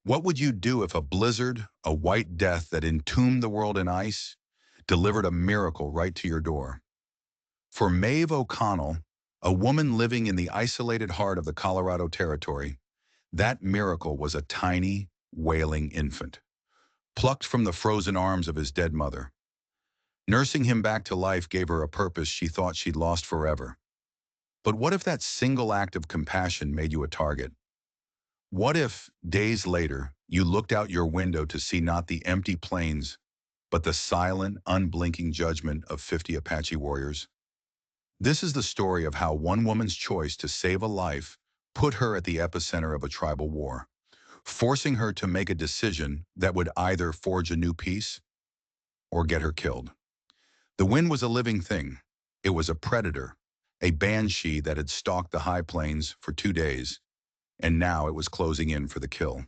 What would you do if a blizzard, a white death that entombed the world in ice, delivered a miracle right to your door? For Mave O'Connell, a woman living in the isolated heart of the Colorado Territory, that miracle was a tiny, wailing infant, plucked from the frozen arms of his dead mother. Nursing him back to life gave her a purpose she thought she'd lost forever. But what if that single act of compassion made you a target? What if, days later, you looked out your window to see not the empty plains, but the silent, unblinking judgment of 50 Apache warriors? This is the story of how one woman's choice to save a life put her at the epicenter of a tribal war, forcing her to make a decision that would either forge a new peace or get her killed. The wind was a living thing. It was a predator, a banshee that had stalked the high plains for 2 days, and now it was closing in for the kill.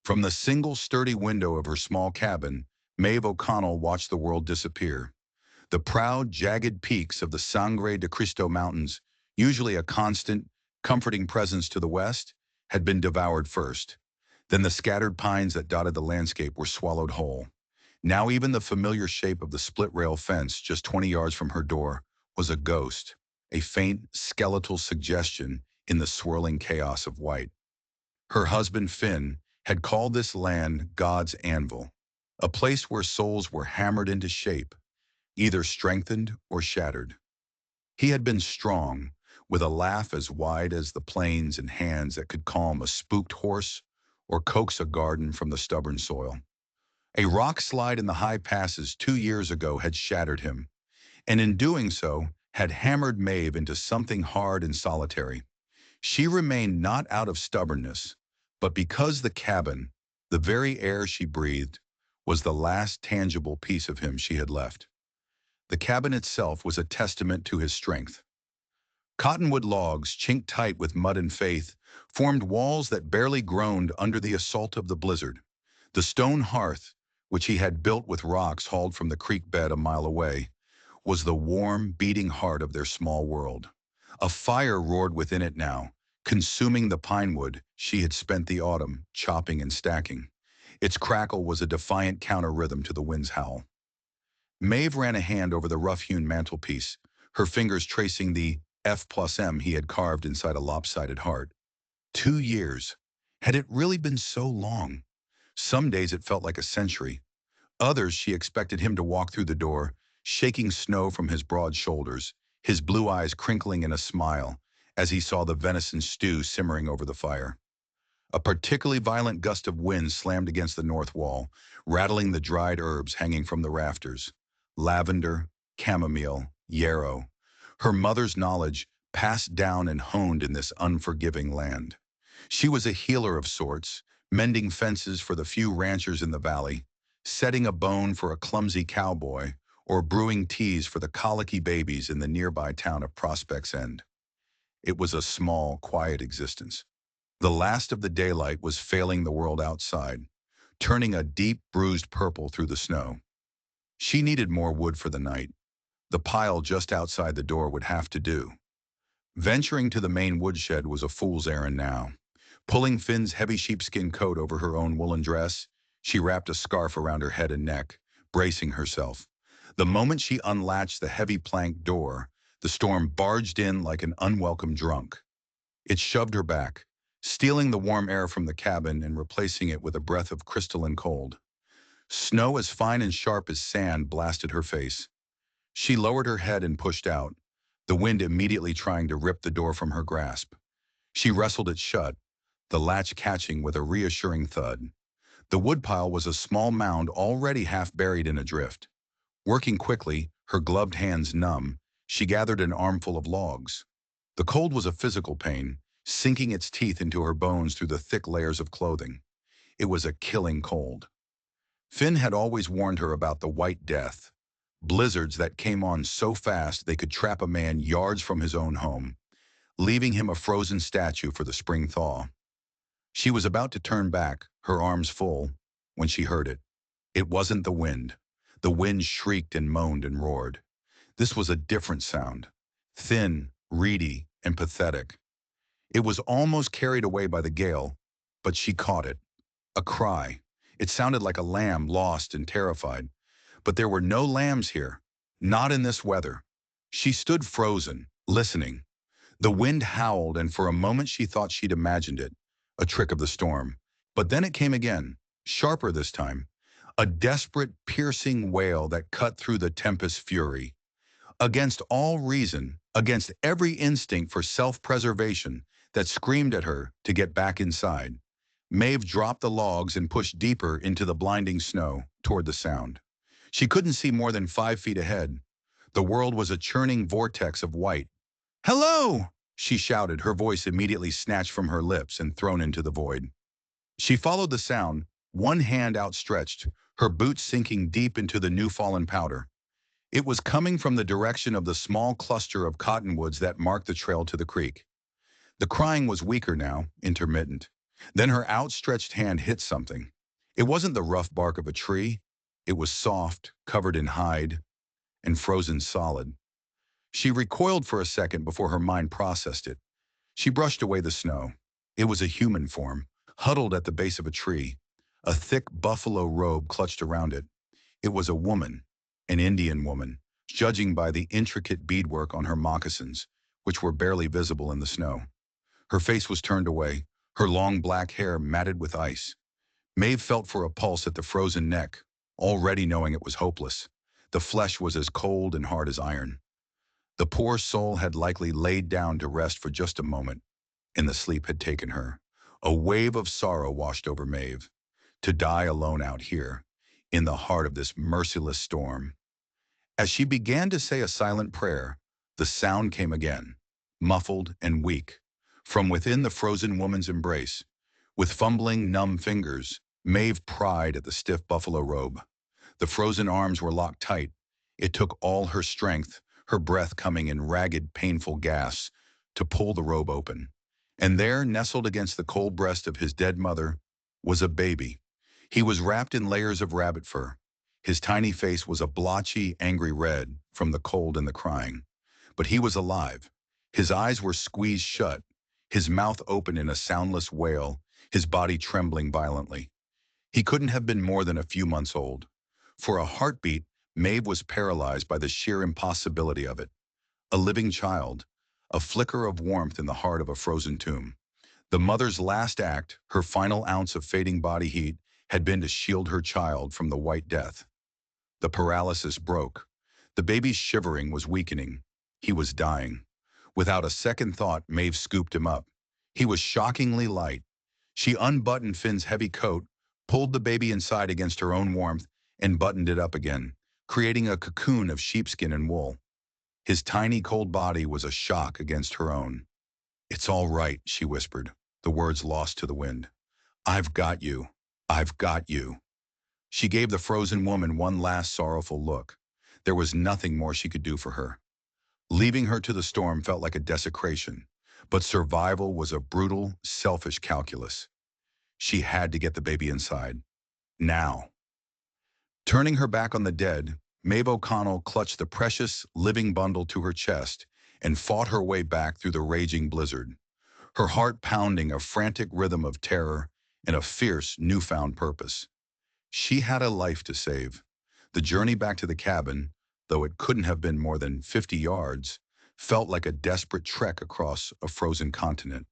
From the single sturdy window of her small cabin, Mave O'Connell watched the world disappear. The proud, jagged peaks of the Sangre de Cristo Mountains, usually a constant, comforting presence to the west, had been devoured first. Then the scattered pines that dotted the landscape were swallowed whole. Now even the familiar shape of the split-rail fence just 20 yards from her door was a ghost, a faint, skeletal suggestion in the swirling chaos of white. Her husband, Finn, had called this land God's Anvil, a place where souls were hammered into shape, either strengthened or shattered. He had been strong, with a laugh as wide as the plains and hands that could calm a spooked horse or coax a garden from the stubborn soil. A rock slide in the high passes 2 years ago had shattered him, and in doing so, had hammered Maeve into something hard and solitary. She remained not out of stubbornness, but because the cabin, the very air she breathed, was the last tangible piece of him she had left. The cabin itself was a testament to his strength. Cottonwood logs, chinked tight with mud and faith, formed walls that barely groaned under the assault of the blizzard. The stone hearth, which he had built with rocks hauled from the creek bed a mile away, was the warm, beating heart of their small world. A fire roared within it now, consuming the pine wood she had spent the autumn chopping and stacking. Its crackle was a defiant counter-rhythm to the wind's howl. Maeve ran a hand over the rough-hewn mantelpiece, her fingers tracing the F+M he had carved inside a lopsided heart. 2 years. Had it really been so long? Some days it felt like a century. Others she expected him to walk through the door, shaking snow from his broad shoulders, his blue eyes crinkling in a smile as he saw the venison stew simmering over the fire. A particularly violent gust of wind slammed against the north wall, rattling the dried herbs hanging from the rafters. Lavender, chamomile, yarrow. Her mother's knowledge passed down and honed in this unforgiving land. She was a healer of sorts, mending fences for the few ranchers in the valley, setting a bone for a clumsy cowboy, or brewing teas for the colicky babies in the nearby town of Prospect's End. It was a small, quiet existence. The last of the daylight was failing the world outside, turning a deep, bruised purple through the snow. She needed more wood for the night. The pile just outside the door would have to do. Venturing to the main woodshed was a fool's errand now. Pulling Finn's heavy sheepskin coat over her own woolen dress, she wrapped a scarf around her head and neck, bracing herself. The moment she unlatched the heavy plank door, the storm barged in like an unwelcome drunk. It shoved her back, stealing the warm air from the cabin and replacing it with a breath of crystalline cold. Snow as fine and sharp as sand blasted her face. She lowered her head and pushed out, the wind immediately trying to rip the door from her grasp. She wrestled it shut, the latch catching with a reassuring thud. The woodpile was a small mound already half buried in a drift. Working quickly, her gloved hands numb, she gathered an armful of logs. The cold was a physical pain, sinking its teeth into her bones through the thick layers of clothing. It was a killing cold. Finn had always warned her about the White Death, blizzards that came on so fast they could trap a man yards from his own home, leaving him a frozen statue for the spring thaw. She was about to turn back, her arms full, when she heard it. It wasn't the wind. The wind shrieked and moaned and roared. This was a different sound, thin, reedy, and pathetic. It was almost carried away by the gale, but she caught it. A cry. It sounded like a lamb lost and terrified. But there were no lambs here. Not in this weather. She stood frozen, listening. The wind howled, and for a moment she thought she'd imagined it, a trick of the storm. But then it came again, sharper this time, a desperate, piercing wail that cut through the tempest's fury. Against all reason, against every instinct for self-preservation that screamed at her to get back inside, Maeve dropped the logs and pushed deeper into the blinding snow toward the sound. She couldn't see more than 5 feet ahead. The world was a churning vortex of white. "Hello!" she shouted, her voice immediately snatched from her lips and thrown into the void. She followed the sound, one hand outstretched, her boots sinking deep into the new-fallen powder. It was coming from the direction of the small cluster of cottonwoods that marked the trail to the creek. The crying was weaker now, intermittent. Then her outstretched hand hit something. It wasn't the rough bark of a tree. It was soft, covered in hide, and frozen solid. She recoiled for a second before her mind processed it. She brushed away the snow. It was a human form, huddled at the base of a tree. A thick buffalo robe clutched around it. It was a woman, an Indian woman, judging by the intricate beadwork on her moccasins, which were barely visible in the snow. Her face was turned away, her long black hair matted with ice. Maeve felt for a pulse at the frozen neck, already knowing it was hopeless. The flesh was as cold and hard as iron. The poor soul had likely laid down to rest for just a moment, and the sleep had taken her. A wave of sorrow washed over Maeve. To die alone out here, in the heart of this merciless storm. As she began to say a silent prayer, the sound came again, muffled and weak, from within the frozen woman's embrace. With fumbling, numb fingers, Maeve pried at the stiff buffalo robe. The frozen arms were locked tight. It took all her strength, her breath coming in ragged, painful gasps, to pull the robe open. And there, nestled against the cold breast of his dead mother, was a baby. He was wrapped in layers of rabbit fur. His tiny face was a blotchy, angry red from the cold and the crying. But he was alive. His eyes were squeezed shut, his mouth open in a soundless wail, his body trembling violently. He couldn't have been more than a few months old. For a heartbeat, Maeve was paralyzed by the sheer impossibility of it. A living child, a flicker of warmth in the heart of a frozen tomb. The mother's last act, her final ounce of fading body heat, had been to shield her child from the white death. The paralysis broke. The baby's shivering was weakening. He was dying. Without a second thought, Maeve scooped him up. He was shockingly light. She unbuttoned Finn's heavy coat, pulled the baby inside against her own warmth, and buttoned it up again, creating a cocoon of sheepskin and wool. His tiny, cold body was a shock against her own. "It's all right," she whispered, the words lost to the wind. "I've got you. I've got you." She gave the frozen woman one last sorrowful look. There was nothing more she could do for her. Leaving her to the storm felt like a desecration, but survival was a brutal, selfish calculus. She had to get the baby inside. Now. Turning her back on the dead, Mave O'Connell clutched the precious, living bundle to her chest and fought her way back through the raging blizzard, her heart pounding a frantic rhythm of terror and a fierce, newfound purpose. She had a life to save. The journey back to the cabin, though it couldn't have been more than 50 yards, felt like a desperate trek across a frozen continent.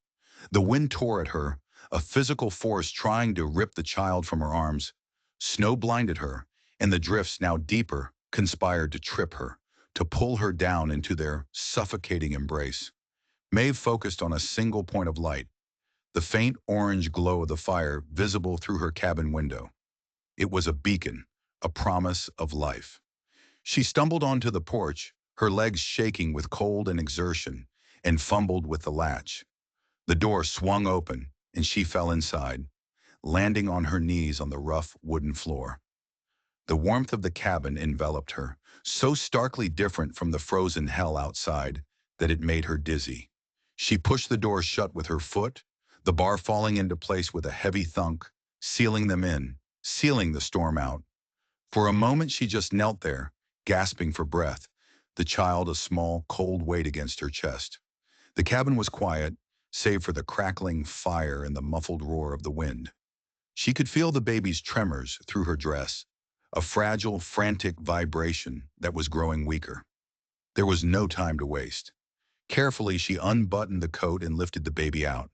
The wind tore at her, a physical force trying to rip the child from her arms. Snow blinded her, and the drifts, now deeper, conspired to trip her, to pull her down into their suffocating embrace. Maeve focused on a single point of light, the faint orange glow of the fire visible through her cabin window. It was a beacon, a promise of life. She stumbled onto the porch, her legs shaking with cold and exertion, and fumbled with the latch. The door swung open, and she fell inside, landing on her knees on the rough wooden floor. The warmth of the cabin enveloped her, so starkly different from the frozen hell outside that it made her dizzy. She pushed the door shut with her foot, the bar falling into place with a heavy thunk, sealing them in, sealing the storm out. For a moment she just knelt there, gasping for breath, the child a small, cold weight against her chest. The cabin was quiet, save for the crackling fire and the muffled roar of the wind. She could feel the baby's tremors through her dress, a fragile, frantic vibration that was growing weaker. There was no time to waste. Carefully, she unbuttoned the coat and lifted the baby out.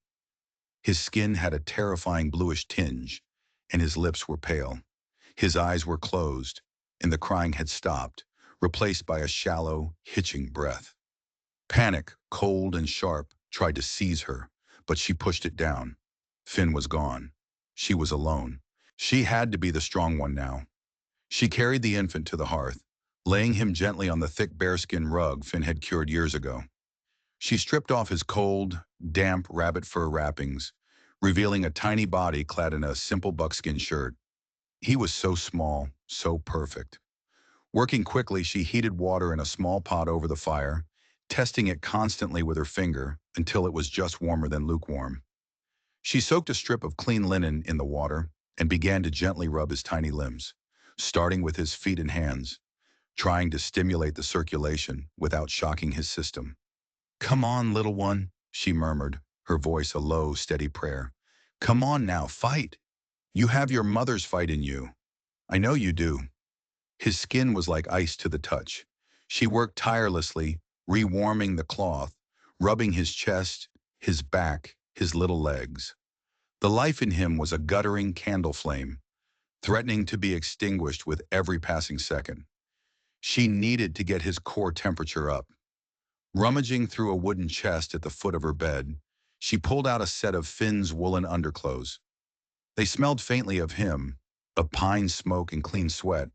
His skin had a terrifying bluish tinge, and his lips were pale. His eyes were closed, and the crying had stopped, replaced by a shallow, hitching breath. Panic, cold and sharp, tried to seize her, but she pushed it down. Finn was gone. She was alone. She had to be the strong one now. She carried the infant to the hearth, laying him gently on the thick bearskin rug Finn had cured years ago. She stripped off his cold, damp rabbit fur wrappings, revealing a tiny body clad in a simple buckskin shirt. He was so small, so perfect. Working quickly, she heated water in a small pot over the fire, testing it constantly with her finger until it was just warmer than lukewarm. She soaked a strip of clean linen in the water and began to gently rub his tiny limbs, starting with his feet and hands, trying to stimulate the circulation without shocking his system. "Come on, little one," she murmured, her voice a low, steady prayer. "Come on now, fight. You have your mother's fight in you. I know you do." His skin was like ice to the touch. She worked tirelessly, rewarming the cloth, rubbing his chest, his back, his little legs. The life in him was a guttering candle flame, threatening to be extinguished with every passing second. She needed to get his core temperature up. Rummaging through a wooden chest at the foot of her bed, she pulled out a set of Finn's woolen underclothes. They smelled faintly of him, of pine smoke and clean sweat,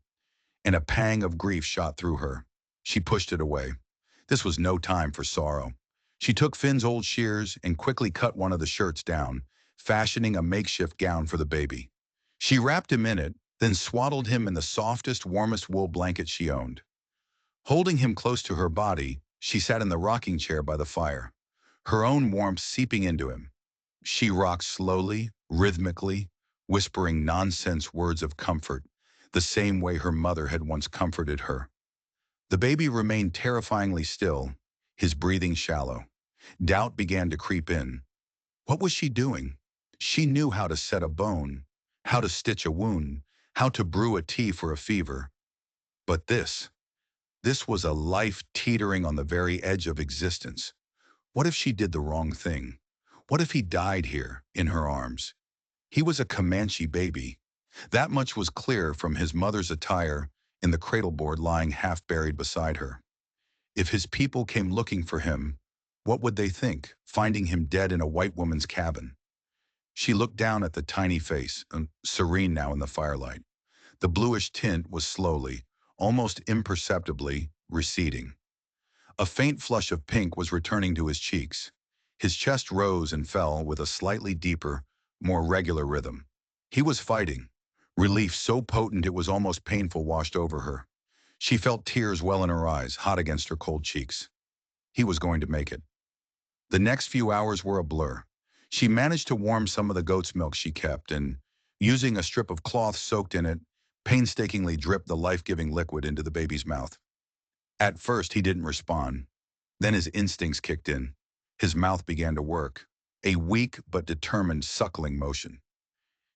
and a pang of grief shot through her. She pushed it away. This was no time for sorrow. She took Finn's old shears and quickly cut one of the shirts down, fashioning a makeshift gown for the baby. She wrapped him in it, then swaddled him in the softest, warmest wool blanket she owned. Holding him close to her body, she sat in the rocking chair by the fire, her own warmth seeping into him. She rocked slowly, rhythmically, whispering nonsense words of comfort, the same way her mother had once comforted her. The baby remained terrifyingly still, his breathing shallow. Doubt began to creep in. What was she doing? She knew how to set a bone, how to stitch a wound, how to brew a tea for a fever. But this was a life teetering on the very edge of existence. What if she did the wrong thing? What if he died here, in her arms? He was a Comanche baby. That much was clear from his mother's attire and the cradleboard lying half-buried beside her. If his people came looking for him, what would they think, finding him dead in a white woman's cabin? She looked down at the tiny face, serene now in the firelight. The bluish tint was slowly, almost imperceptibly, receding. A faint flush of pink was returning to his cheeks. His chest rose and fell with a slightly deeper, more regular rhythm. He was fighting. Relief so potent it was almost painful washed over her. She felt tears well in her eyes, hot against her cold cheeks. He was going to make it. The next few hours were a blur. She managed to warm some of the goat's milk she kept and, using a strip of cloth soaked in it, painstakingly dripped the life-giving liquid into the baby's mouth. At first, he didn't respond. Then his instincts kicked in. His mouth began to work, a weak but determined suckling motion.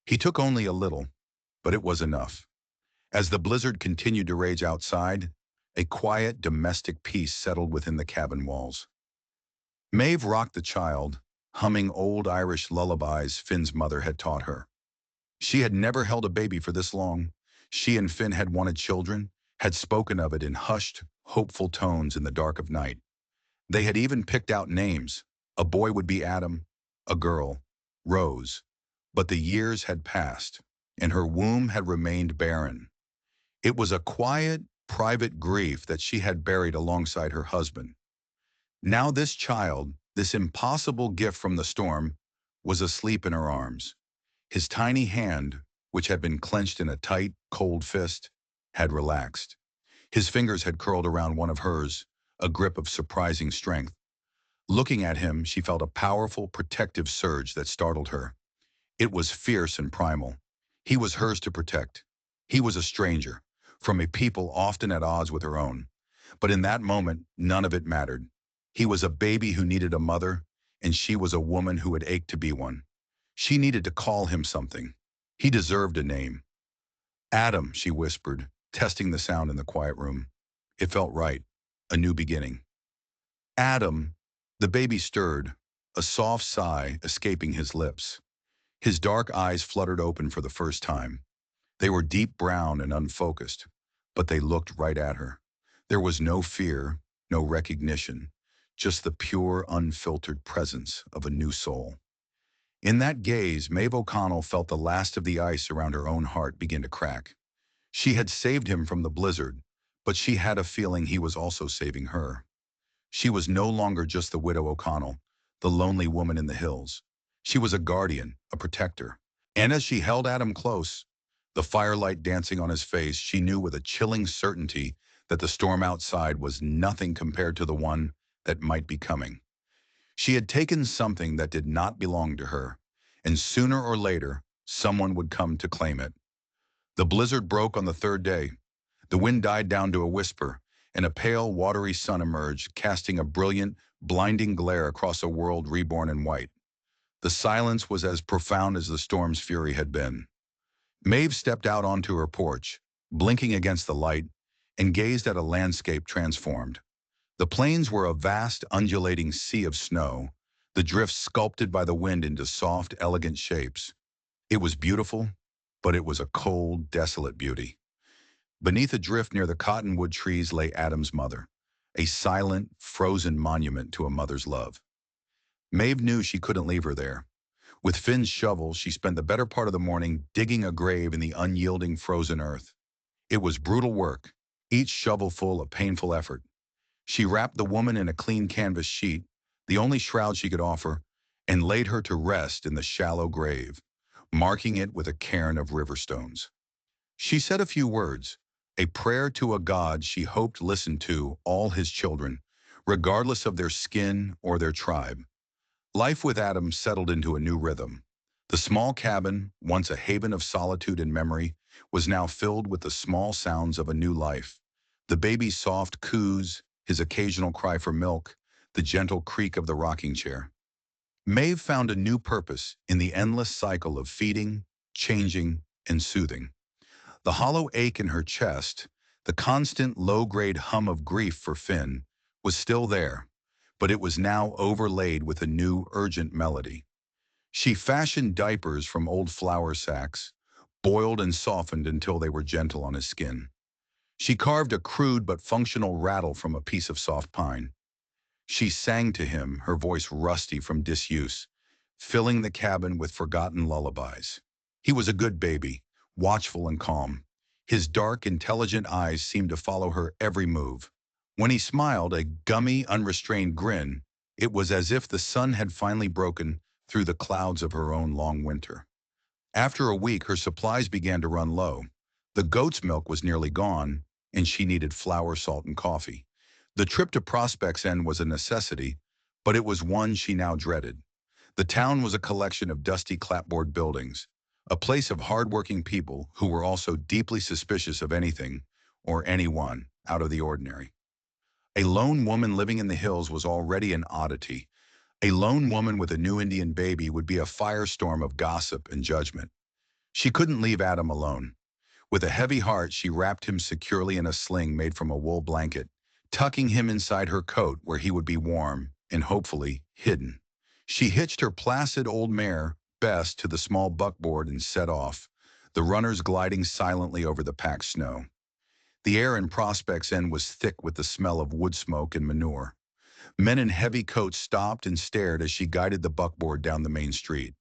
He took only a little, but it was enough. As the blizzard continued to rage outside, a quiet domestic peace settled within the cabin walls. Maeve rocked the child, humming old Irish lullabies Finn's mother had taught her. She had never held a baby for this long. She and Finn had wanted children, had spoken of it in hushed, hopeful tones in the dark of night. They had even picked out names. A boy would be Adam, a girl, Rose. But the years had passed, and her womb had remained barren. It was a quiet, private grief that she had buried alongside her husband. Now this child, this impossible gift from the storm, was asleep in her arms. His tiny hand, which had been clenched in a tight, cold fist, had relaxed. His fingers had curled around one of hers, a grip of surprising strength. Looking at him, she felt a powerful, protective surge that startled her. It was fierce and primal. He was hers to protect. He was a stranger, from a people often at odds with her own. But in that moment, none of it mattered. He was a baby who needed a mother, and she was a woman who had ached to be one. She needed to call him something. He deserved a name. Adam, she whispered, testing the sound in the quiet room. It felt right. A new beginning. Adam, the baby stirred, a soft sigh escaping his lips. His dark eyes fluttered open for the first time. They were deep brown and unfocused, but they looked right at her. There was no fear, no recognition, just the pure, unfiltered presence of a new soul. In that gaze, Mave O'Connell felt the last of the ice around her own heart begin to crack. She had saved him from the blizzard, but she had a feeling he was also saving her. She was no longer just the widow O'Connell, the lonely woman in the hills. She was a guardian, a protector. And as she held Adam close, the firelight dancing on his face, she knew with a chilling certainty that the storm outside was nothing compared to the one that might be coming. She had taken something that did not belong to her, and sooner or later, someone would come to claim it. The blizzard broke on the third day. The wind died down to a whisper, and a pale, watery sun emerged, casting a brilliant, blinding glare across a world reborn in white. The silence was as profound as the storm's fury had been. Maeve stepped out onto her porch, blinking against the light, and gazed at a landscape transformed. The plains were a vast, undulating sea of snow, the drifts sculpted by the wind into soft, elegant shapes. It was beautiful, but it was a cold, desolate beauty. Beneath a drift near the cottonwood trees lay Adam's mother, a silent, frozen monument to a mother's love. Maeve knew she couldn't leave her there. With Finn's shovel, she spent the better part of the morning digging a grave in the unyielding frozen earth. It was brutal work, each shovelful a painful effort. She wrapped the woman in a clean canvas sheet, the only shroud she could offer, and laid her to rest in the shallow grave, marking it with a cairn of river stones. She said a few words, a prayer to a God she hoped listened to all his children, regardless of their skin or their tribe. Life with Adam settled into a new rhythm. The small cabin, once a haven of solitude and memory, was now filled with the small sounds of a new life. The baby's soft coos, his occasional cry for milk, the gentle creak of the rocking chair. Maeve found a new purpose in the endless cycle of feeding, changing, and soothing. The hollow ache in her chest, the constant low-grade hum of grief for Finn, was still there, but it was now overlaid with a new, urgent melody. She fashioned diapers from old flour sacks, boiled and softened until they were gentle on his skin. She carved a crude but functional rattle from a piece of soft pine. She sang to him, her voice rusty from disuse, filling the cabin with forgotten lullabies. He was a good baby, watchful and calm. His dark, intelligent eyes seemed to follow her every move. When he smiled, a gummy, unrestrained grin, it was as if the sun had finally broken through the clouds of her own long winter. After a week, her supplies began to run low. The goat's milk was nearly gone, and she needed flour, salt, and coffee. The trip to Prospect's End was a necessity, but it was one she now dreaded. The town was a collection of dusty clapboard buildings, a place of hard-working people who were also deeply suspicious of anything or anyone out of the ordinary. A lone woman living in the hills was already an oddity. A lone woman with a new Indian baby would be a firestorm of gossip and judgment. She couldn't leave Adam alone. With a heavy heart, she wrapped him securely in a sling made from a wool blanket, tucking him inside her coat where he would be warm and hopefully hidden. She hitched her placid old mare, Bess, to the small buckboard and set off, the runners gliding silently over the packed snow. The air in Prospect's End was thick with the smell of wood smoke and manure. Men in heavy coats stopped and stared as she guided the buckboard down the main street.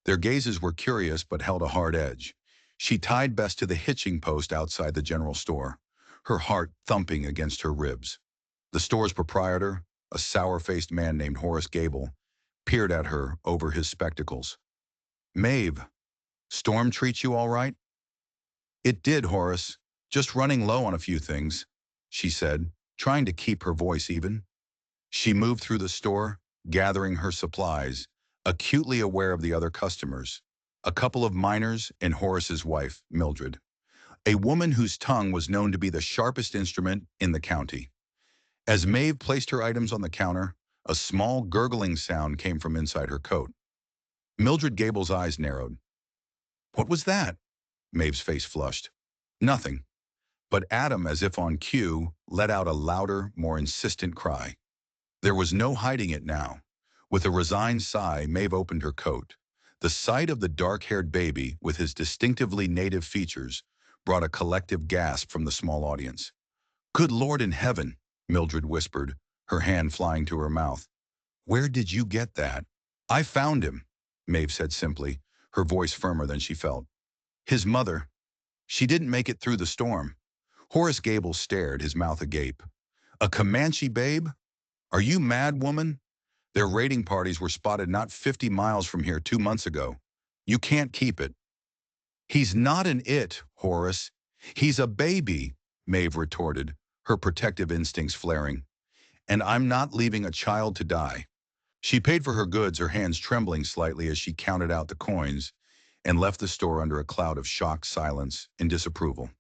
Their gazes were curious but held a hard edge. She tied Bess to the hitching post outside the general store, her heart thumping against her ribs. The store's proprietor, a sour-faced man named Horace Gable, peered at her over his spectacles. "Maeve, storm treat you all right?" "It did, Horace. Just running low on a few things," she said, trying to keep her voice even. She moved through the store, gathering her supplies, acutely aware of the other customers, a couple of miners and Horace's wife, Mildred, a woman whose tongue was known to be the sharpest instrument in the county. As Maeve placed her items on the counter, a small gurgling sound came from inside her coat. Mildred Gable's eyes narrowed. What was that? Maeve's face flushed. Nothing. But Adam, as if on cue, let out a louder, more insistent cry. There was no hiding it now. With a resigned sigh, Maeve opened her coat. The sight of the dark-haired baby, with his distinctively native features, brought a collective gasp from the small audience. "Good Lord in heaven," Mildred whispered, her hand flying to her mouth. "Where did you get that?" "I found him," Maeve said simply, her voice firmer than she felt. "His mother. She didn't make it through the storm." Horace Gable stared, his mouth agape. "A Comanche babe? Are you mad, woman? Their raiding parties were spotted not 50 miles from here 2 months ago. You can't keep it." "He's not an it, Horace. He's a baby," Maeve retorted, her protective instincts flaring. "And I'm not leaving a child to die." She paid for her goods, her hands trembling slightly as she counted out the coins, and left the store under a cloud of shocked silence and disapproval.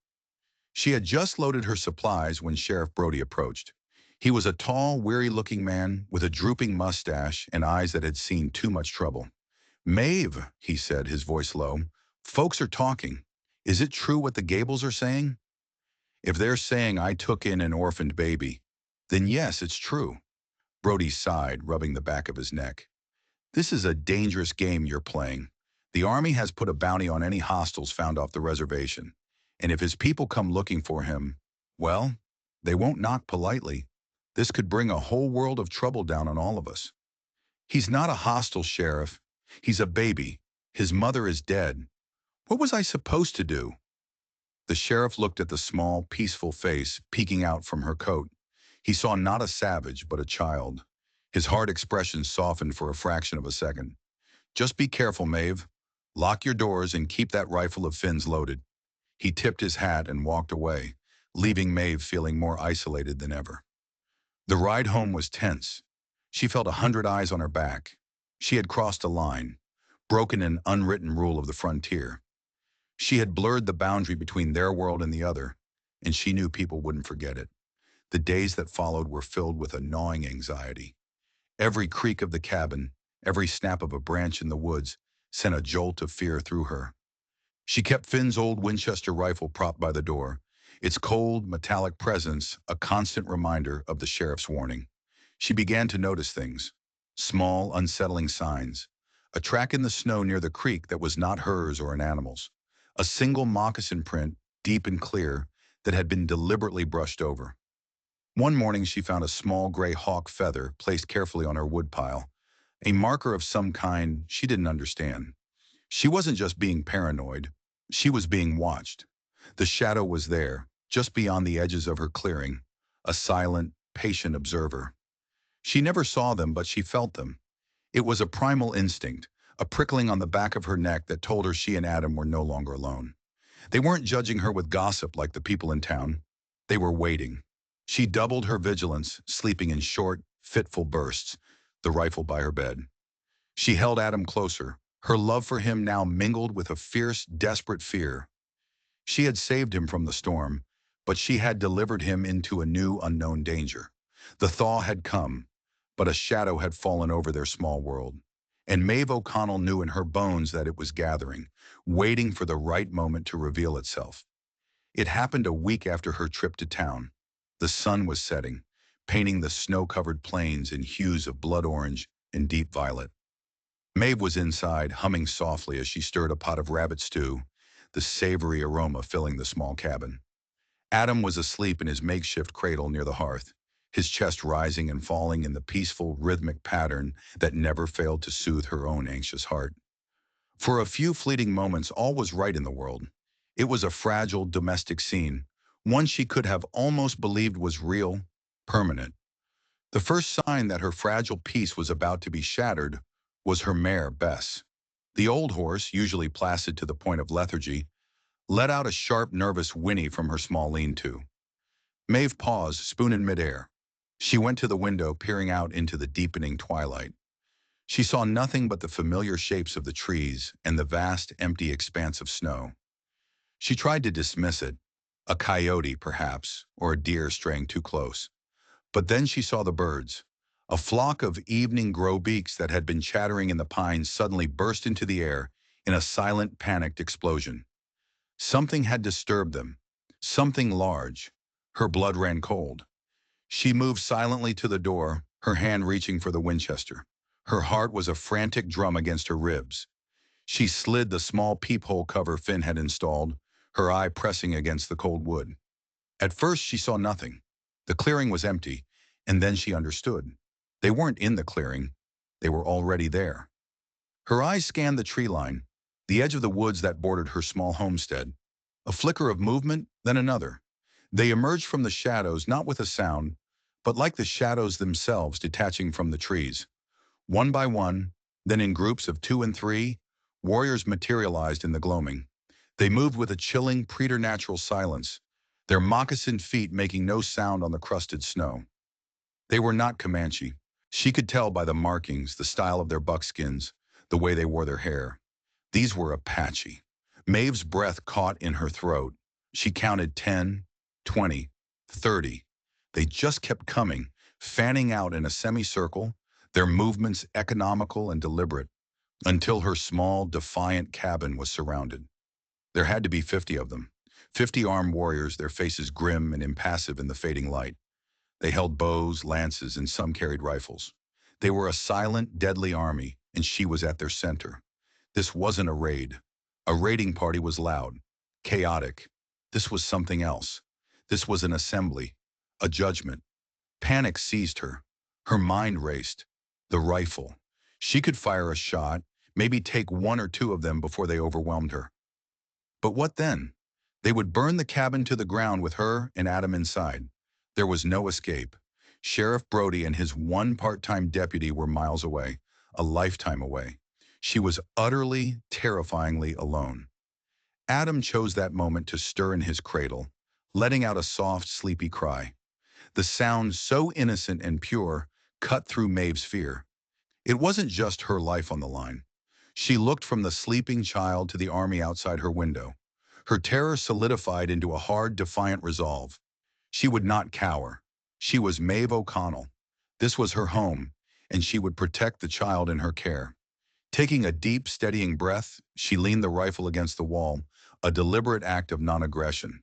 She had just loaded her supplies when Sheriff Brody approached. He was a tall, weary-looking man with a drooping mustache and eyes that had seen too much trouble. "Maeve," he said, his voice low, "folks are talking. Is it true what the Gables are saying?" "If they're saying I took in an orphaned baby, then yes, it's true." Brody sighed, rubbing the back of his neck. "This is a dangerous game you're playing. The Army has put a bounty on any hostiles found off the reservation. And if his people come looking for him, well, they won't knock politely. This could bring a whole world of trouble down on all of us." "He's not a hostile, Sheriff. He's a baby. His mother is dead. What was I supposed to do?" The sheriff looked at the small, peaceful face peeking out from her coat. He saw not a savage, but a child. His hard expression softened for a fraction of a second. "Just be careful, Maeve. Lock your doors and keep that rifle of Finn's loaded." He tipped his hat and walked away, leaving Maeve feeling more isolated than ever. The ride home was tense. She felt 100 eyes on her back. She had crossed a line, broken an unwritten rule of the frontier. She had blurred the boundary between their world and the other, and she knew people wouldn't forget it. The days that followed were filled with a gnawing anxiety. Every creak of the cabin, every snap of a branch in the woods sent a jolt of fear through her. She kept Finn's old Winchester rifle propped by the door, its cold, metallic presence a constant reminder of the sheriff's warning. She began to notice things, small, unsettling signs. A track in the snow near the creek that was not hers or an animal's. A single moccasin print, deep and clear, that had been deliberately brushed over. One morning she found a small gray hawk feather placed carefully on her woodpile, a marker of some kind she didn't understand. She wasn't just being paranoid, she was being watched. The shadow was there, just beyond the edges of her clearing, a silent, patient observer. She never saw them, but she felt them. It was a primal instinct, a prickling on the back of her neck that told her she and Adam were no longer alone. They weren't judging her with gossip like the people in town. They were waiting. She doubled her vigilance, sleeping in short, fitful bursts, the rifle by her bed. She held Adam closer, her love for him now mingled with a fierce, desperate fear. She had saved him from the storm, but she had delivered him into a new, unknown danger. The thaw had come, but a shadow had fallen over their small world. And Mave O'Connell knew in her bones that it was gathering, waiting for the right moment to reveal itself. It happened a week after her trip to town. The sun was setting, painting the snow-covered plains in hues of blood orange and deep violet. Maeve was inside, humming softly as she stirred a pot of rabbit stew, the savory aroma filling the small cabin. Adam was asleep in his makeshift cradle near the hearth, his chest rising and falling in the peaceful, rhythmic pattern that never failed to soothe her own anxious heart. For a few fleeting moments, all was right in the world. It was a fragile, domestic scene, one she could have almost believed was real, permanent. The first sign that her fragile peace was about to be shattered was her mare, Bess. The old horse, usually placid to the point of lethargy, let out a sharp, nervous whinny from her small lean-to. Maeve paused, spoon in midair. She went to the window, peering out into the deepening twilight. She saw nothing but the familiar shapes of the trees and the vast, empty expanse of snow. She tried to dismiss it, a coyote perhaps, or a deer straying too close. But then she saw the birds. A flock of evening grosbeaks that had been chattering in the pines suddenly burst into the air, in a silent, panicked explosion. Something had disturbed them. Something large. Her blood ran cold. She moved silently to the door, her hand reaching for the Winchester. Her heart was a frantic drum against her ribs. She slid the small peephole cover Finn had installed, her eye pressing against the cold wood. At first she saw nothing. The clearing was empty, and then she understood. They weren't in the clearing. They were already there. Her eyes scanned the tree line, the edge of the woods that bordered her small homestead. A flicker of movement, then another. They emerged from the shadows not with a sound, but like the shadows themselves detaching from the trees. One by one, then in groups of 2 and 3, warriors materialized in the gloaming. They moved with a chilling, preternatural silence, their moccasined feet making no sound on the crusted snow. They were not Comanche. She could tell by the markings, the style of their buckskins, the way they wore their hair. These were Apache. Maeve's breath caught in her throat. She counted 10, 20, 30. They just kept coming, fanning out in a semicircle, their movements economical and deliberate, until her small, defiant cabin was surrounded. There had to be 50 of them. 50 armed warriors, their faces grim and impassive in the fading light. They held bows, lances, and some carried rifles. They were a silent, deadly army, and she was at their center. This wasn't a raid. A raiding party was loud, chaotic. This was something else. This was an assembly, a judgment. Panic seized her. Her mind raced. The rifle. She could fire a shot, maybe take 1 or 2 of them before they overwhelmed her. But what then? They would burn the cabin to the ground with her and Adam inside. There was no escape. Sheriff Brody and his one part-time deputy were miles away, a lifetime away. She was utterly, terrifyingly alone. Adam chose that moment to stir in his cradle, letting out a soft, sleepy cry. The sound, so innocent and pure, cut through Maeve's fear. It wasn't just her life on the line. She looked from the sleeping child to the army outside her window. Her terror solidified into a hard, defiant resolve. She would not cower. She was Mave O'Connell. This was her home, and she would protect the child in her care. Taking a deep, steadying breath, she leaned the rifle against the wall, a deliberate act of non-aggression.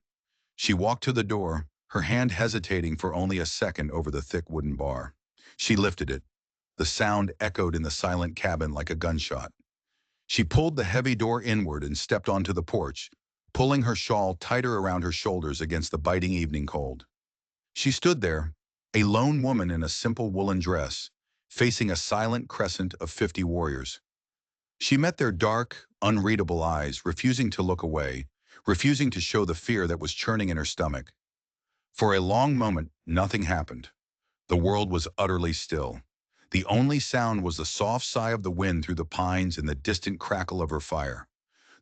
She walked to the door, her hand hesitating for only a second over the thick wooden bar. She lifted it. The sound echoed in the silent cabin like a gunshot. She pulled the heavy door inward and stepped onto the porch, pulling her shawl tighter around her shoulders against the biting evening cold. She stood there, a lone woman in a simple woolen dress, facing a silent crescent of 50 warriors. She met their dark, unreadable eyes, refusing to look away, refusing to show the fear that was churning in her stomach. For a long moment, nothing happened. The world was utterly still. The only sound was the soft sigh of the wind through the pines and the distant crackle of her fire.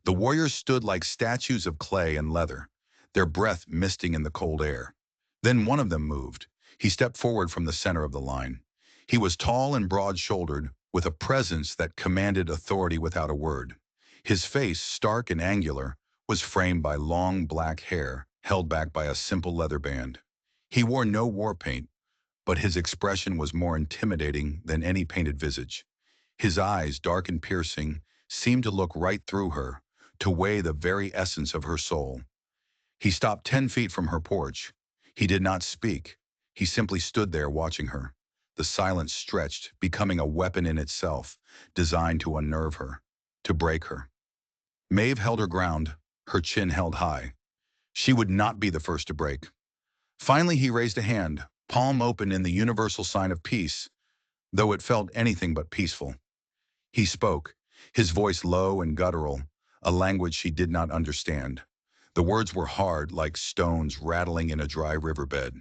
The warriors stood like statues of clay and leather, their breath misting in the cold air. Then one of them moved. He stepped forward from the center of the line. He was tall and broad-shouldered, with a presence that commanded authority without a word. His face, stark and angular, was framed by long black hair, held back by a simple leather band. He wore no war paint, but his expression was more intimidating than any painted visage. His eyes, dark and piercing, seemed to look right through her, to weigh the very essence of her soul. He stopped 10 feet from her porch. He did not speak. He simply stood there watching her. The silence stretched, becoming a weapon in itself, designed to unnerve her, to break her. Maeve held her ground, her chin held high. She would not be the first to break. Finally, he raised a hand, palm open in the universal sign of peace, though it felt anything but peaceful. He spoke, his voice low and guttural, a language she did not understand. The words were hard, like stones rattling in a dry riverbed.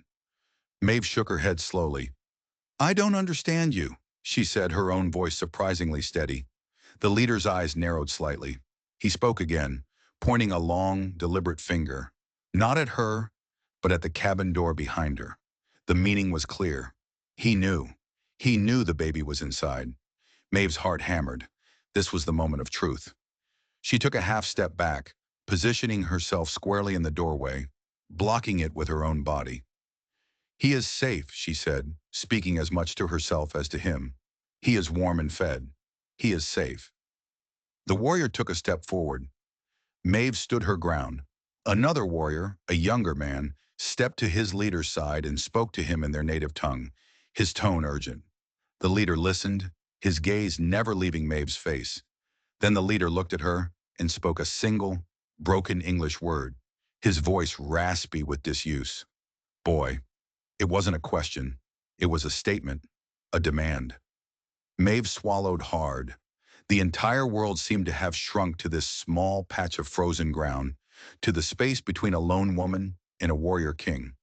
Maeve shook her head slowly. "I don't understand you," she said, her own voice surprisingly steady. The leader's eyes narrowed slightly. He spoke again, pointing a long, deliberate finger, not at her, but at the cabin door behind her. The meaning was clear. He knew. He knew the baby was inside. Maeve's heart hammered. This was the moment of truth. She took a half step back, positioning herself squarely in the doorway, blocking it with her own body. "He is safe," she said, speaking as much to herself as to him. "He is warm and fed. He is safe." The warrior took a step forward. Mave stood her ground. Another warrior, a younger man, stepped to his leader's side and spoke to him in their native tongue, his tone urgent. The leader listened, his gaze never leaving Mave's face. Then the leader looked at her and spoke a single, broken English word, his voice raspy with disuse. Boy. It wasn't a question. It was a statement, a demand. Maeve swallowed hard. The entire world seemed to have shrunk to this small patch of frozen ground, to the space between a lone woman and a warrior king.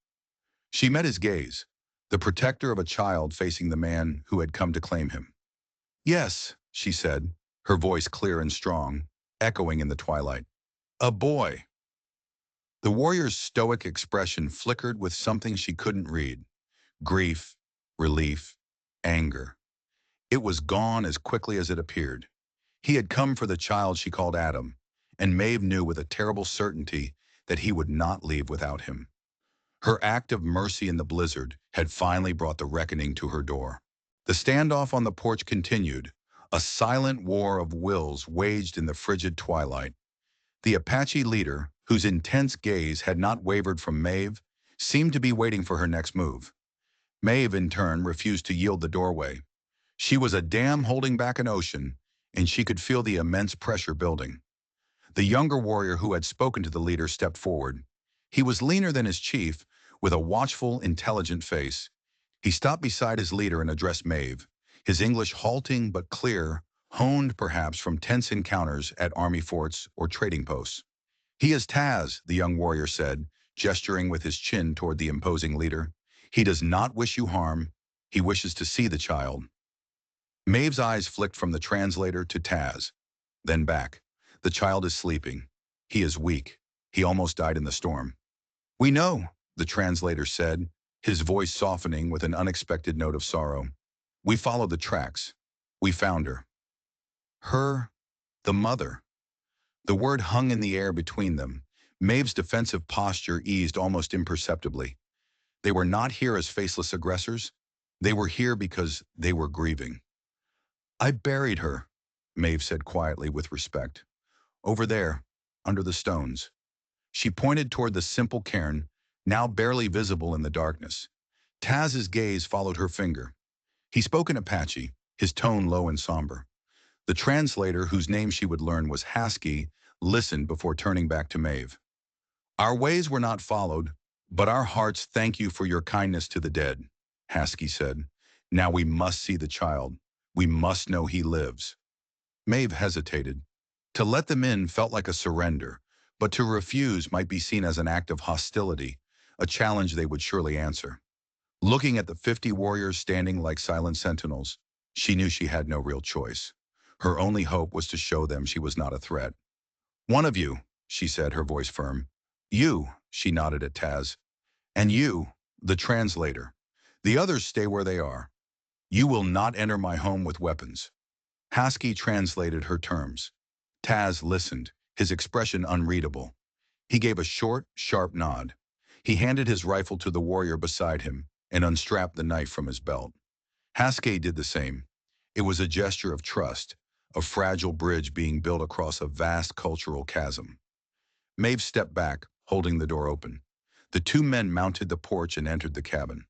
She met his gaze, the protector of a child facing the man who had come to claim him. Yes, she said, her voice clear and strong, echoing in the twilight. A boy. The warrior's stoic expression flickered with something she couldn't read. Grief, relief, anger. It was gone as quickly as it appeared. He had come for the child she called Adam, and Maeve knew with a terrible certainty that he would not leave without him. Her act of mercy in the blizzard had finally brought the reckoning to her door. The standoff on the porch continued, a silent war of wills waged in the frigid twilight. The Apache leader, whose intense gaze had not wavered from Maeve, seemed to be waiting for her next move. Maeve, in turn, refused to yield the doorway. She was a dam holding back an ocean, and she could feel the immense pressure building. The younger warrior who had spoken to the leader stepped forward. He was leaner than his chief, with a watchful, intelligent face. He stopped beside his leader and addressed Maeve, his English halting but clear, honed perhaps from tense encounters at army forts or trading posts. He is Taz, the young warrior said, gesturing with his chin toward the imposing leader. He does not wish you harm. He wishes to see the child. Maeve's eyes flicked from the translator to Taz, then back. The child is sleeping. He is weak. He almost died in the storm. We know, the translator said, his voice softening with an unexpected note of sorrow. We followed the tracks. We found her. Her, the mother. The word hung in the air between them. Maeve's defensive posture eased almost imperceptibly. They were not here as faceless aggressors. They were here because they were grieving. I buried her, Maeve said quietly with respect. Over there, under the stones. She pointed toward the simple cairn, now barely visible in the darkness. Taz's gaze followed her finger. He spoke in Apache, his tone low and somber. The translator, whose name she would learn was Haskell, listened before turning back to Maeve. Our ways were not followed, but our hearts thank you for your kindness to the dead, Haskell said. Now we must see the child. We must know he lives. Maeve hesitated. To let them in felt like a surrender, but to refuse might be seen as an act of hostility, a challenge they would surely answer. Looking at the 50 warriors standing like silent sentinels, she knew she had no real choice. Her only hope was to show them she was not a threat. One of you, she said, her voice firm. You, she nodded at Taz. And you, the translator. The others stay where they are. You will not enter my home with weapons. Haskell translated her terms. Taz listened, his expression unreadable. He gave a short, sharp nod. He handed his rifle to the warrior beside him and unstrapped the knife from his belt. Haskell did the same. It was a gesture of trust, a fragile bridge being built across a vast cultural chasm. Maeve stepped back, holding the door open. The two men mounted the porch and entered the cabin.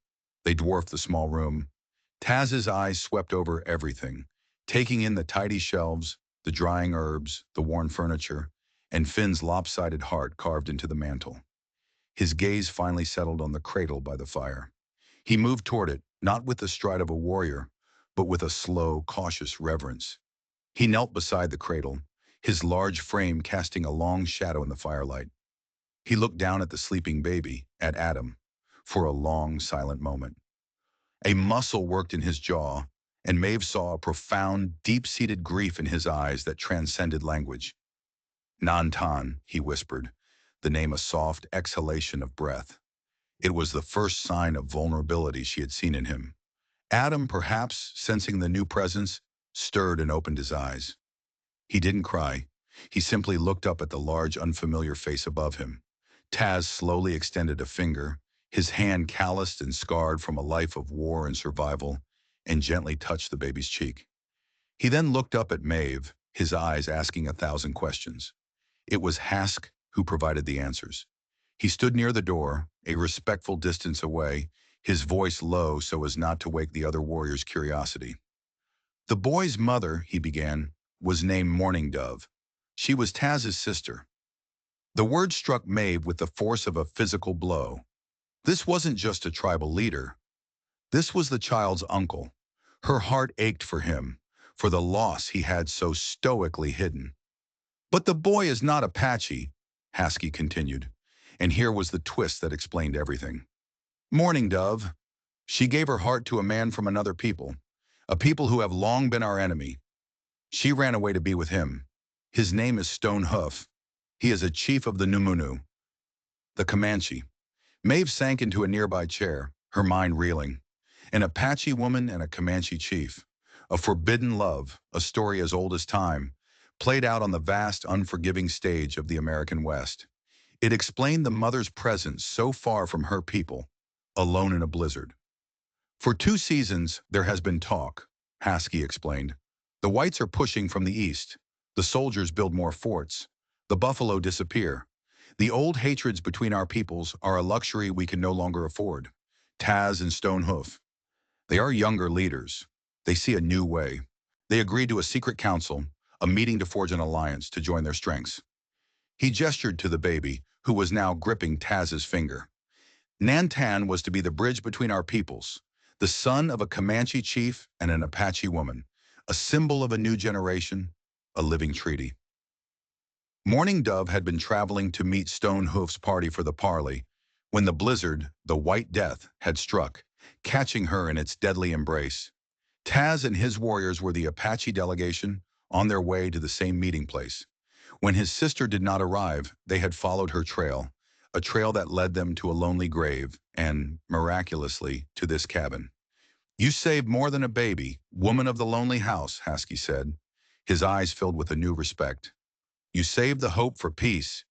They dwarfed the small room. Taz's eyes swept over everything, taking in the tidy shelves, the drying herbs, the worn furniture, and Finn's lopsided heart carved into the mantel. His gaze finally settled on the cradle by the fire. He moved toward it, not with the stride of a warrior, but with a slow, cautious reverence. He knelt beside the cradle, his large frame casting a long shadow in the firelight. He looked down at the sleeping baby, at Adam, for a long, silent moment. A muscle worked in his jaw, and Maeve saw a profound, deep-seated grief in his eyes that transcended language. Nantan, he whispered, the name a soft exhalation of breath. It was the first sign of vulnerability she had seen in him. Adam, perhaps, sensing the new presence, stirred and opened his eyes. He didn't cry. He simply looked up at the large, unfamiliar face above him. Taz slowly extended a finger, his hand calloused and scarred from a life of war and survival, and gently touched the baby's cheek. He then looked up at Maeve, his eyes asking 1,000 questions. It was Hask who provided the answers. He stood near the door, a respectful distance away, his voice low so as not to wake the other warriors' curiosity. The boy's mother, he began, was named Morning Dove. She was Taz's sister. The word struck Mave with the force of a physical blow. This wasn't just a tribal leader. This was the child's uncle. Her heart ached for him, for the loss he had so stoically hidden. But the boy is not Apache, Haskell continued, and here was the twist that explained everything. Morning Dove, she gave her heart to a man from another people, a people who have long been our enemy. She ran away to be with him. His name is Stone Hoof. He is a chief of the Numunu, the Comanche. Maeve sank into a nearby chair, her mind reeling. An Apache woman and a Comanche chief. A forbidden love, a story as old as time, played out on the vast, unforgiving stage of the American West. It explained the mother's presence so far from her people, alone in a blizzard. For 2 seasons, there has been talk, Haskell explained. The whites are pushing from the east. The soldiers build more forts. The buffalo disappear. The old hatreds between our peoples are a luxury we can no longer afford. Taz and Stonehoof. They are younger leaders. They see a new way. They agreed to a secret council, a meeting to forge an alliance to join their strengths. He gestured to the baby, who was now gripping Taz's finger. Nantan was to be the bridge between our peoples, the son of a Comanche chief and an Apache woman, a symbol of a new generation, a living treaty. Morning Dove had been traveling to meet Stonehoof's party for the parley, when the blizzard, the White Death, had struck, catching her in its deadly embrace. Taz and his warriors were the Apache delegation, on their way to the same meeting place. When his sister did not arrive, they had followed her trail, a trail that led them to a lonely grave and, miraculously, to this cabin. You saved more than a baby, woman of the lonely house, Haskell said, his eyes filled with a new respect. You saved the hope for peace.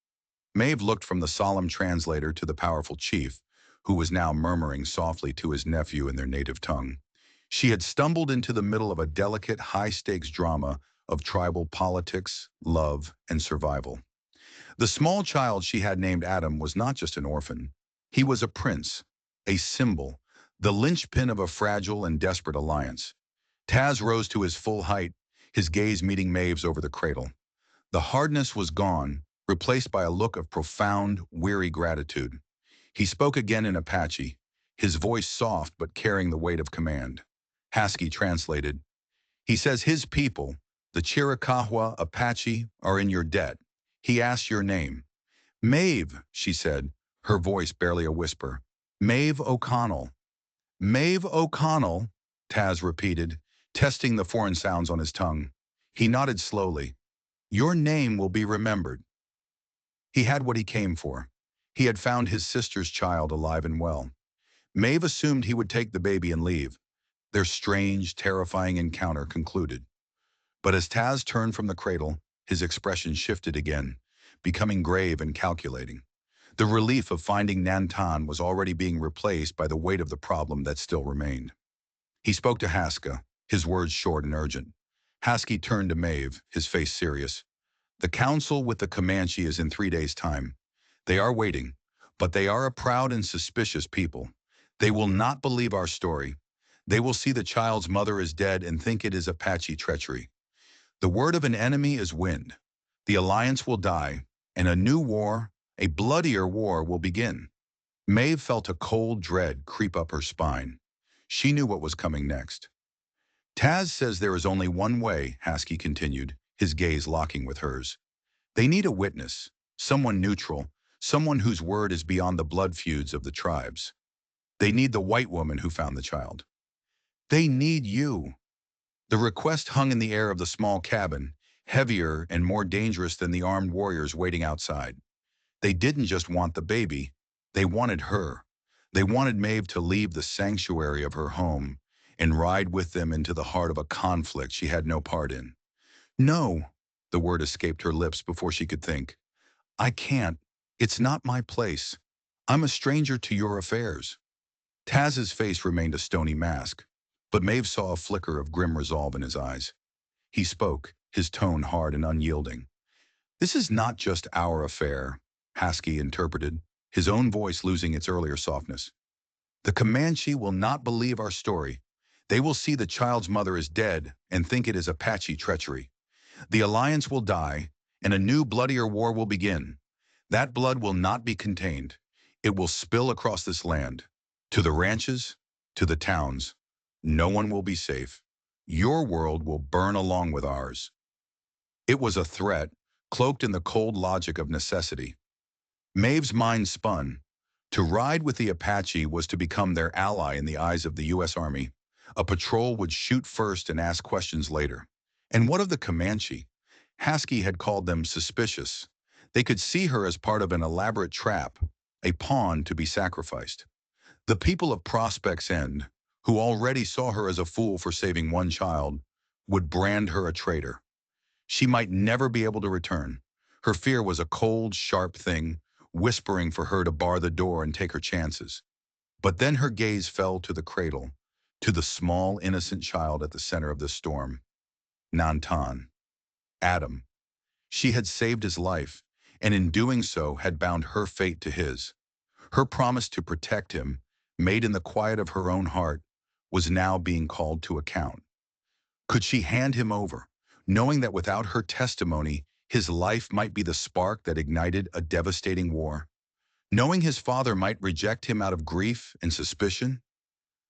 Maeve looked from the solemn translator to the powerful chief, who was now murmuring softly to his nephew in their native tongue. She had stumbled into the middle of a delicate, high-stakes drama of tribal politics, love, and survival. The small child she had named Adam was not just an orphan. He was a prince, a symbol, the linchpin of a fragile and desperate alliance. Taz rose to his full height, his gaze meeting Maeve's over the cradle. The hardness was gone, replaced by a look of profound, weary gratitude. He spoke again in Apache, his voice soft but carrying the weight of command. Haskell translated. He says his people, the Chiricahua Apache, are in your debt. He asked your name. Mave, she said, her voice barely a whisper. Mave O'Connell. Mave O'Connell, Taz repeated, testing the foreign sounds on his tongue. He nodded slowly. Your name will be remembered. He had what he came for. He had found his sister's child alive and well. Maeve assumed he would take the baby and leave. Their strange, terrifying encounter concluded. But as Taz turned from the cradle, his expression shifted again, becoming grave and calculating. The relief of finding Nantan was already being replaced by the weight of the problem that still remained. He spoke to Haskell, his words short and urgent. Haskell turned to Maeve, his face serious. The council with the Comanche is in 3 days' time. They are waiting, but they are a proud and suspicious people. They will not believe our story. They will see the child's mother is dead and think it is Apache treachery. The word of an enemy is wind. The alliance will die, and a new war, a bloodier war, will begin. Maeve felt a cold dread creep up her spine. She knew what was coming next. Taz says there is only one way, Haskell continued, his gaze locking with hers. They need a witness, someone neutral, someone whose word is beyond the blood feuds of the tribes. They need the white woman who found the child. They need you. The request hung in the air of the small cabin, heavier and more dangerous than the armed warriors waiting outside. They didn't just want the baby, they wanted her. They wanted Maeve to leave the sanctuary of her home and ride with them into the heart of a conflict she had no part in. No, the word escaped her lips before she could think. I can't. It's not my place. I'm a stranger to your affairs. Taz's face remained a stony mask, but Maeve saw a flicker of grim resolve in his eyes. He spoke, his tone hard and unyielding. "This is not just our affair," Haskell interpreted, his own voice losing its earlier softness. "The Comanche will not believe our story. They will see the child's mother is dead and think it is Apache treachery. The alliance will die, and a new bloodier war will begin. That blood will not be contained. It will spill across this land, to the ranches, to the towns. No one will be safe. Your world will burn along with ours." It was a threat, cloaked in the cold logic of necessity. Maeve's mind spun. To ride with the Apache was to become their ally in the eyes of the U.S. Army. A patrol would shoot first and ask questions later. And what of the Comanche? Haskell had called them suspicious. They could see her as part of an elaborate trap, a pawn to be sacrificed. The people of Prospect's End, who already saw her as a fool for saving one child, would brand her a traitor. She might never be able to return. Her fear was a cold, sharp thing, whispering for her to bar the door and take her chances. But then her gaze fell to the cradle, to the small, innocent child at the center of the storm. Nantan. Adam. She had saved his life, and in doing so had bound her fate to his. Her promise to protect him, made in the quiet of her own heart, was now being called to account. Could she hand him over, knowing that without her testimony, his life might be the spark that ignited a devastating war? Knowing his father might reject him out of grief and suspicion?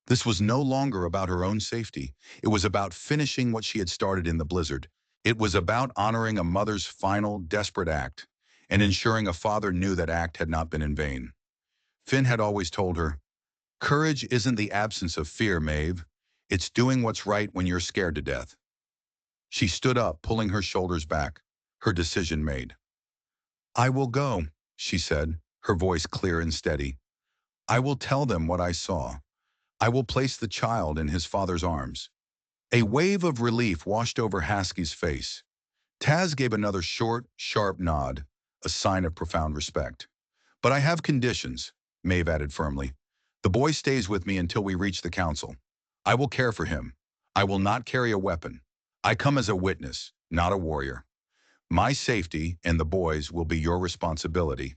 This was no longer about her own safety. It was about finishing what she had started in the blizzard. It was about honoring a mother's final, desperate act, and ensuring a father knew that act had not been in vain. Finn had always told her, "Courage isn't the absence of fear, Maeve. It's doing what's right when you're scared to death." She stood up, pulling her shoulders back, her decision made. "I will go," she said, her voice clear and steady. "I will tell them what I saw. I will place the child in his father's arms." A wave of relief washed over Haskell's face. Taz gave another short, sharp nod, a sign of profound respect. "But I have conditions," Maeve added firmly. "The boy stays with me until we reach the council. I will care for him. I will not carry a weapon. I come as a witness, not a warrior. My safety and the boys will be your responsibility."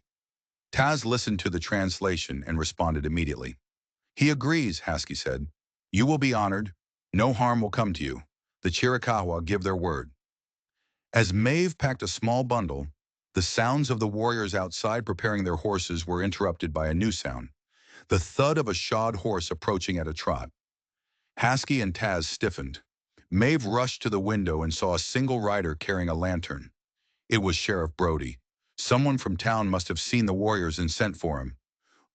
Taz listened to the translation and responded immediately. "He agrees," Haskell said. "You will be honored. No harm will come to you. The Chiricahua give their word." As Maeve packed a small bundle, the sounds of the warriors outside preparing their horses were interrupted by a new sound, the thud of a shod horse approaching at a trot. Haskell and Taz stiffened. Maeve rushed to the window and saw a single rider carrying a lantern. It was Sheriff Brody. Someone from town must have seen the warriors and sent for him.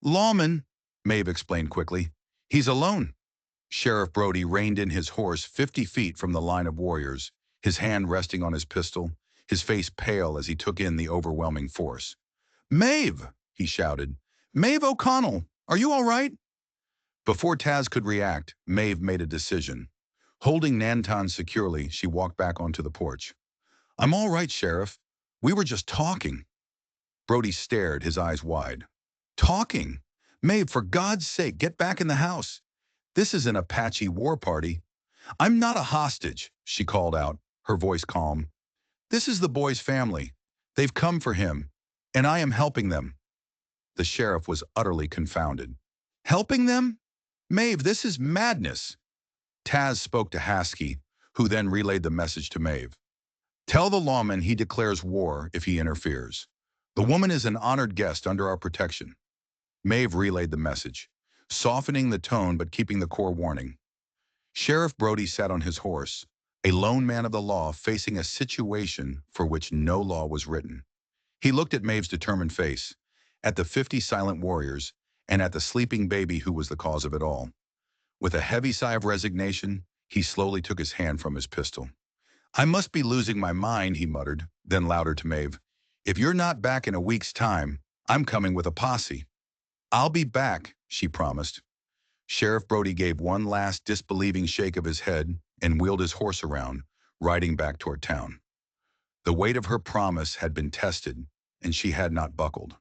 "Lawman," Maeve explained quickly. "He's alone." Sheriff Brody reined in his horse 50 feet from the line of warriors, his hand resting on his pistol, his face pale as he took in the overwhelming force. "Maeve!" he shouted. "Mave O'Connell! Are you all right?" Before Taz could react, Maeve made a decision. Holding Nantan securely, she walked back onto the porch. "I'm all right, Sheriff. We were just talking." Brody stared, his eyes wide. "Talking? Maeve, for God's sake, get back in the house. This is an Apache war party." "I'm not a hostage," she called out, her voice calm. "This is the boy's family. They've come for him, and I am helping them." The sheriff was utterly confounded. "Helping them? Maeve, this is madness." Taz spoke to Haskell, who then relayed the message to Maeve. "Tell the lawman he declares war if he interferes. The woman is an honored guest under our protection." Maeve relayed the message, softening the tone but keeping the core warning. Sheriff Brody sat on his horse, a lone man of the law facing a situation for which no law was written. He looked at Maeve's determined face, at the 50 silent warriors, and at the sleeping baby who was the cause of it all. With a heavy sigh of resignation, he slowly took his hand from his pistol. "I must be losing my mind," he muttered, then louder to Maeve. "If you're not back in a week's time, I'm coming with a posse." "I'll be back," she promised. Sheriff Brody gave one last disbelieving shake of his head and wheeled his horse around, riding back toward town. The weight of her promise had been tested, and she had not buckled.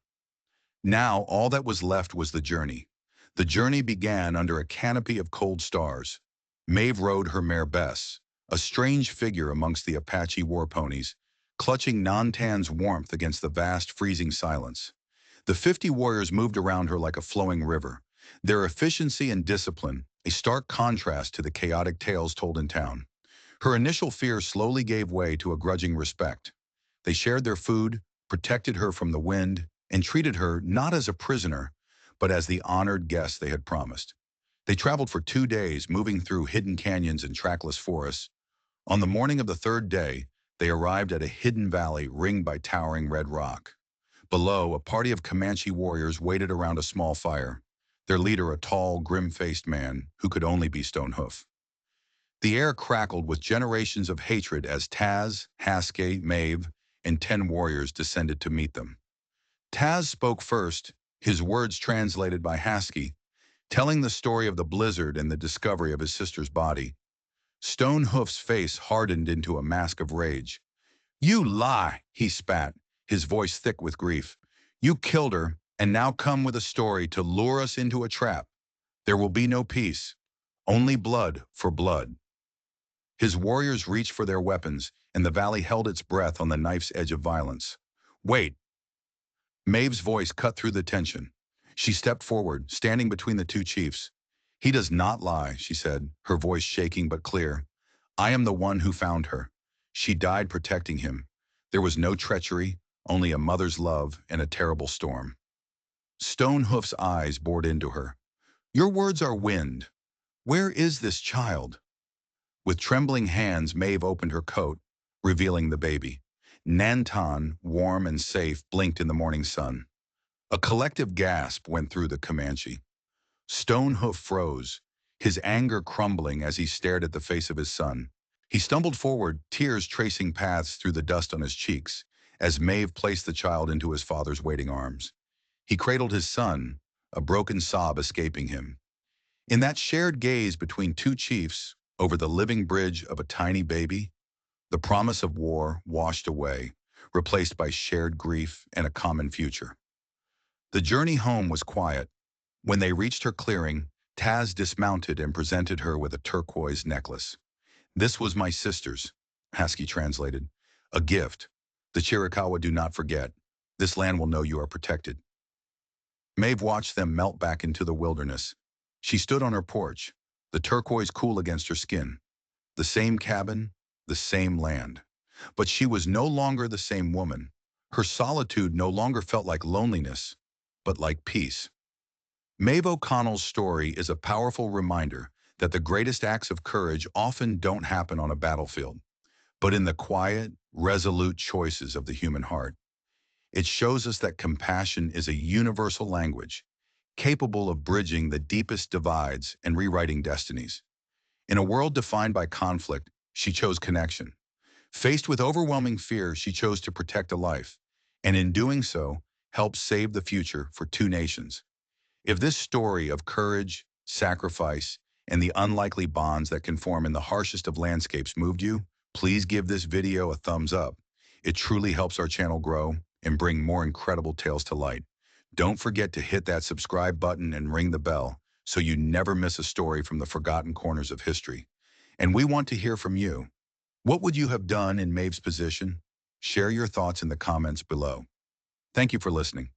Now all that was left was the journey. The journey began under a canopy of cold stars. Maeve rode her mare Bess, a strange figure amongst the Apache war ponies, clutching Nantan's warmth against the vast freezing silence. The 50 warriors moved around her like a flowing river, their efficiency and discipline a stark contrast to the chaotic tales told in town. Her initial fear slowly gave way to a grudging respect. They shared their food, protected her from the wind, and treated her not as a prisoner, but as the honored guest they had promised. They traveled for 2 days, moving through hidden canyons and trackless forests. On the morning of the third day, they arrived at a hidden valley ringed by towering red rock. Below, a party of Comanche warriors waited around a small fire, their leader a tall, grim-faced man who could only be Stonehoof. The air crackled with generations of hatred as Taz, Haske, Mave, and 10 warriors descended to meet them. Taz spoke first, his words translated by Haske, telling the story of the blizzard and the discovery of his sister's body. Stonehoof's face hardened into a mask of rage. "You lie," he spat, his voice thick with grief. "You killed her, and now come with a story to lure us into a trap. There will be no peace, only blood for blood." His warriors reached for their weapons, and the valley held its breath on the knife's edge of violence. "Wait!" Maeve's voice cut through the tension. She stepped forward, standing between the two chiefs. "He does not lie," she said, her voice shaking but clear. "I am the one who found her. She died protecting him. There was no treachery, only a mother's love and a terrible storm." Stonehoof's eyes bored into her. "Your words are wind. Where is this child?" With trembling hands, Maeve opened her coat, revealing the baby. Nantan, warm and safe, blinked in the morning sun. A collective gasp went through the Comanche. Stonehoof froze, his anger crumbling as he stared at the face of his son. He stumbled forward, tears tracing paths through the dust on his cheeks, as Maeve placed the child into his father's waiting arms. He cradled his son, a broken sob escaping him. In that shared gaze between two chiefs, over the living bridge of a tiny baby, the promise of war washed away, replaced by shared grief and a common future. The journey home was quiet. When they reached her clearing, Taz dismounted and presented her with a turquoise necklace. "This was my sister's," Haske translated. "A gift. The Chiricahua do not forget. This land will know you are protected." Maeve watched them melt back into the wilderness. She stood on her porch, the turquoise cool against her skin. The same cabin, the same land. But she was no longer the same woman. Her solitude no longer felt like loneliness, but like peace. Mave O'Connell's story is a powerful reminder that the greatest acts of courage often don't happen on a battlefield, but in the quiet, resolute choices of the human heart. It shows us that compassion is a universal language, capable of bridging the deepest divides and rewriting destinies. In a world defined by conflict, she chose connection. Faced with overwhelming fear, she chose to protect a life, and in doing so, helped save the future for two nations. If this story of courage, sacrifice, and the unlikely bonds that can form in the harshest of landscapes moved you, please give this video a thumbs up. It truly helps our channel grow and bring more incredible tales to light. Don't forget to hit that subscribe button and ring the bell so you never miss a story from the forgotten corners of history. And we want to hear from you. What would you have done in Maeve's position? Share your thoughts in the comments below. Thank you for listening.